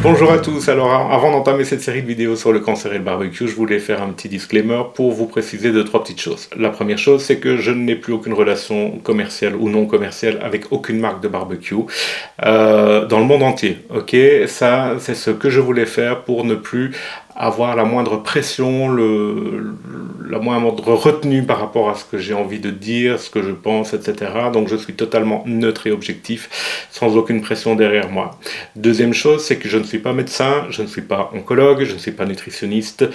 Bonjour à tous, alors avant d'entamer cette série de vidéos sur le cancer et le barbecue, je voulais faire un petit disclaimer pour vous préciser deux, trois petites choses. La première chose, c'est que je n'ai plus aucune relation commerciale ou non commerciale avec aucune marque de barbecue dans le monde entier. Ok, ça c'est ce que je voulais faire pour ne plus avoir la moindre pression, la moindre retenue par rapport à ce que j'ai envie de dire, ce que je pense, etc. Donc je suis totalement neutre et objectif, sans aucune pression derrière moi. Deuxième chose, c'est que je ne suis pas médecin, je ne suis pas oncologue, je ne suis pas nutritionniste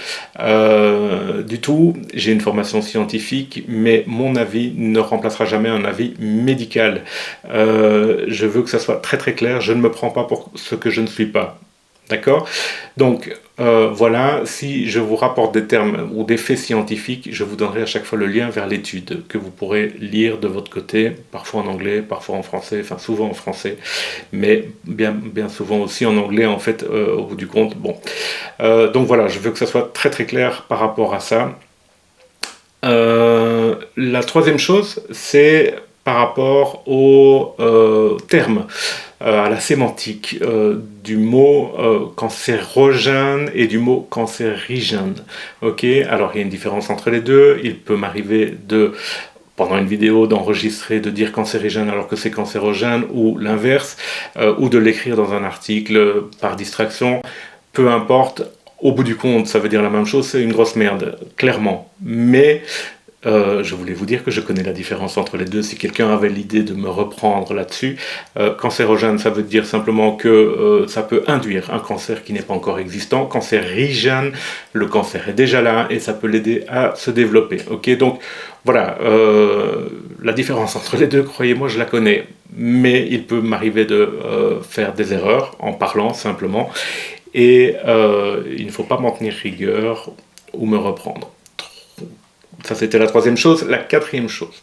du tout. J'ai une formation scientifique, mais mon avis ne remplacera jamais un avis médical. Je veux que ça soit très très clair, je ne me prends pas pour ce que je ne suis pas. D'accord? Donc, voilà, si je vous rapporte des termes ou des faits scientifiques, je vous donnerai à chaque fois le lien vers l'étude que vous pourrez lire de votre côté, parfois en anglais, parfois en français, enfin souvent en français, mais bien souvent aussi en anglais en fait, au bout du compte. Bon, donc voilà, je veux que ça soit très très clair par rapport à ça. La troisième chose, c'est par rapport aux termes, à la sémantique du mot cancérogène et du mot cancérigène. Ok, alors il y a une différence entre les deux. Il peut m'arriver de pendant une vidéo d'enregistrer, de dire cancérigène alors que c'est cancérogène, ou l'inverse, ou de l'écrire dans un article par distraction, peu importe, au bout du compte, ça veut dire la même chose, c'est une grosse merde, clairement. Mais je voulais vous dire que je connais la différence entre les deux. Si quelqu'un avait l'idée de me reprendre là-dessus, cancérogène, ça veut dire simplement que ça peut induire un cancer qui n'est pas encore existant. Cancérigène, le cancer est déjà là et ça peut l'aider à se développer. Ok, donc voilà, la différence entre les deux, croyez-moi, je la connais. Mais il peut m'arriver de faire des erreurs en parlant simplement. Et il ne faut pas m'en tenir rigueur ou me reprendre. Ça, c'était la troisième chose. La quatrième chose,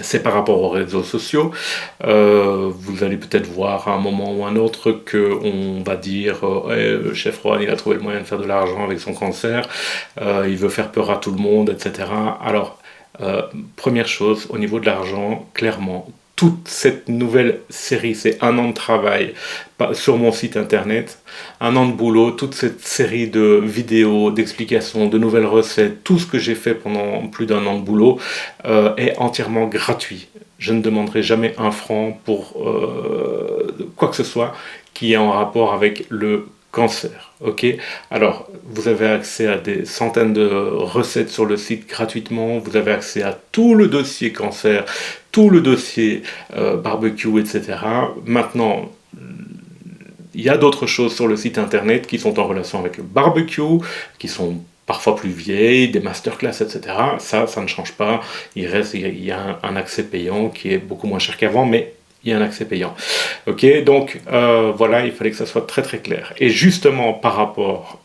c'est par rapport aux réseaux sociaux. Vous allez peut-être voir à un moment ou un autre qu'on va dire le chef Rohan, il a trouvé le moyen de faire de l'argent avec son cancer, il veut faire peur à tout le monde, etc. Alors, première chose, au niveau de l'argent, clairement, toute cette nouvelle série, c'est un an de travail sur mon site internet, un an de boulot, toute cette série de vidéos, d'explications, de nouvelles recettes, tout ce que j'ai fait pendant plus d'un an de boulot est entièrement gratuit. Je ne demanderai jamais un franc pour quoi que ce soit qui est en rapport avec le cancer. Ok, alors vous avez accès à des centaines de recettes sur le site gratuitement, vous avez accès à tout le dossier cancer, tout le dossier barbecue, etc. Maintenant, il y a d'autres choses sur le site internet qui sont en relation avec le barbecue, qui sont parfois plus vieilles, des masterclass, etc. Ça ne change pas. Il y a un accès payant qui est beaucoup moins cher qu'avant, mais il y a un accès payant. Ok, donc voilà, il fallait que ça soit très très clair. Et justement, par rapport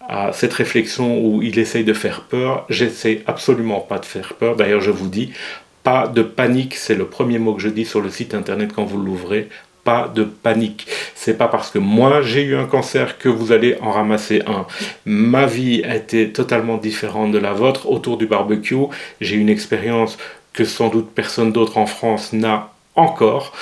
à cette réflexion où il essaye de faire peur, j'essaie absolument pas de faire peur. D'ailleurs, je vous dis, pas de panique, c'est le premier mot que je dis sur le site internet quand vous l'ouvrez. Pas de panique. C'est pas parce que moi j'ai eu un cancer que vous allez en ramasser un. Ma vie a été totalement différente de la vôtre autour du barbecue. J'ai une expérience que sans doute personne d'autre en France n'a encore,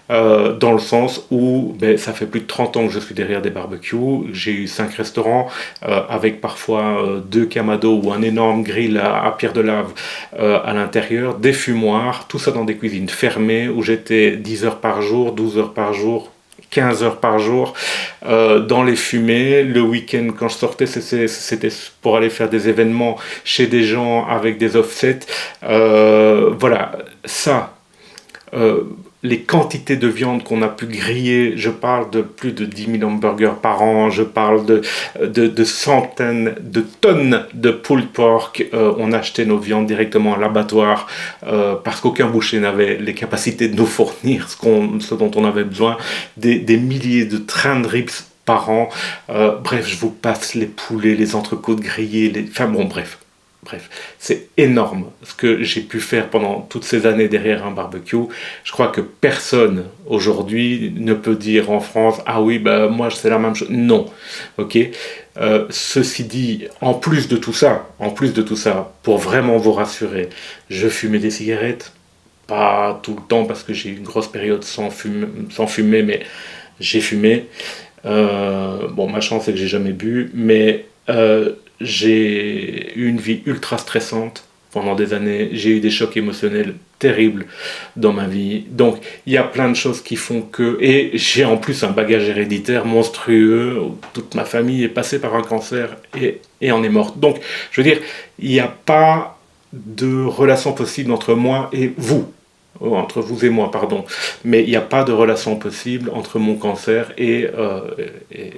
dans le sens où ça fait plus de 30 ans que je suis derrière des barbecues, j'ai eu 5 restaurants avec parfois 2 camados ou un énorme grill à pierre de lave à l'intérieur, des fumoirs, tout ça dans des cuisines fermées où j'étais 10 heures par jour, 12 heures par jour, 15 heures par jour dans les fumées. Le week-end quand je sortais c'était pour aller faire des événements chez des gens avec des offsets. Voilà, ça les quantités de viande qu'on a pu griller, je parle de plus de 10 000 hamburgers par an, je parle de centaines de tonnes de pulled pork. On achetait nos viandes directement à l'abattoir parce qu'aucun boucher n'avait les capacités de nous fournir ce dont on avait besoin. Des milliers de trains de ribs par an. Bref, je vous passe les poulets, les entrecôtes grillées, enfin bon, bref. Bref, c'est énorme ce que j'ai pu faire pendant toutes ces années derrière un barbecue. Je crois que personne aujourd'hui ne peut dire en France « Ah oui, bah moi c'est la même chose ». Non, ok. Ceci dit, en plus de tout ça, pour vraiment vous rassurer, je fumais des cigarettes, pas tout le temps parce que j'ai eu une grosse période sans fumer, mais j'ai fumé. Bon, ma chance c'est que j'ai jamais bu, mais j'ai eu une vie ultra stressante pendant des années. J'ai eu des chocs émotionnels terribles dans ma vie. Donc, il y a plein de choses qui font que... Et j'ai en plus un bagage héréditaire monstrueux. Toute ma famille est passée par un cancer et en est morte. Donc, je veux dire, il n'y a pas de relation possible entre moi et vous. Entre vous et moi, pardon. Mais il n'y a pas de relation possible entre mon cancer et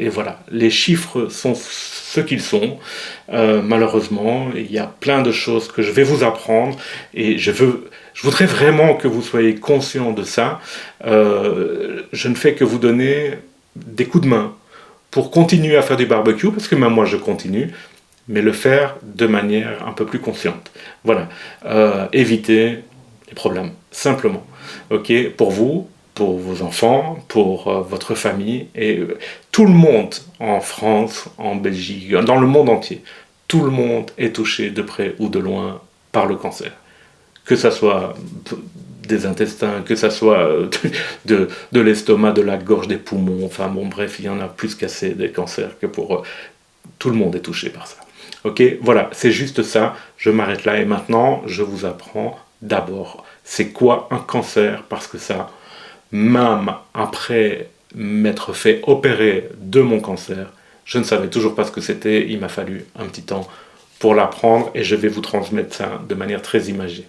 voilà. Les chiffres sont ce qu'ils sont. Malheureusement, il y a plein de choses que je vais vous apprendre et je voudrais vraiment que vous soyez conscient de ça. Je ne fais que vous donner des coups de main pour continuer à faire du barbecue, parce que même moi je continue, mais le faire de manière un peu plus consciente. Voilà. Éviter les problèmes, simplement. Ok, pour vous, pour vos enfants, pour votre famille et tout le monde en France, en Belgique, dans le monde entier. Tout le monde est touché de près ou de loin par le cancer. Que ça soit des intestins, que ça soit de l'estomac, de la gorge, des poumons, enfin bon bref, il y en a plus qu'assez des cancers que pour... tout le monde est touché par ça. Ok, voilà, c'est juste ça, je m'arrête là et maintenant je vous apprends d'abord c'est quoi un cancer, parce que ça, même après m'être fait opérer de mon cancer, je ne savais toujours pas ce que c'était, il m'a fallu un petit temps pour l'apprendre et je vais vous transmettre ça de manière très imagée.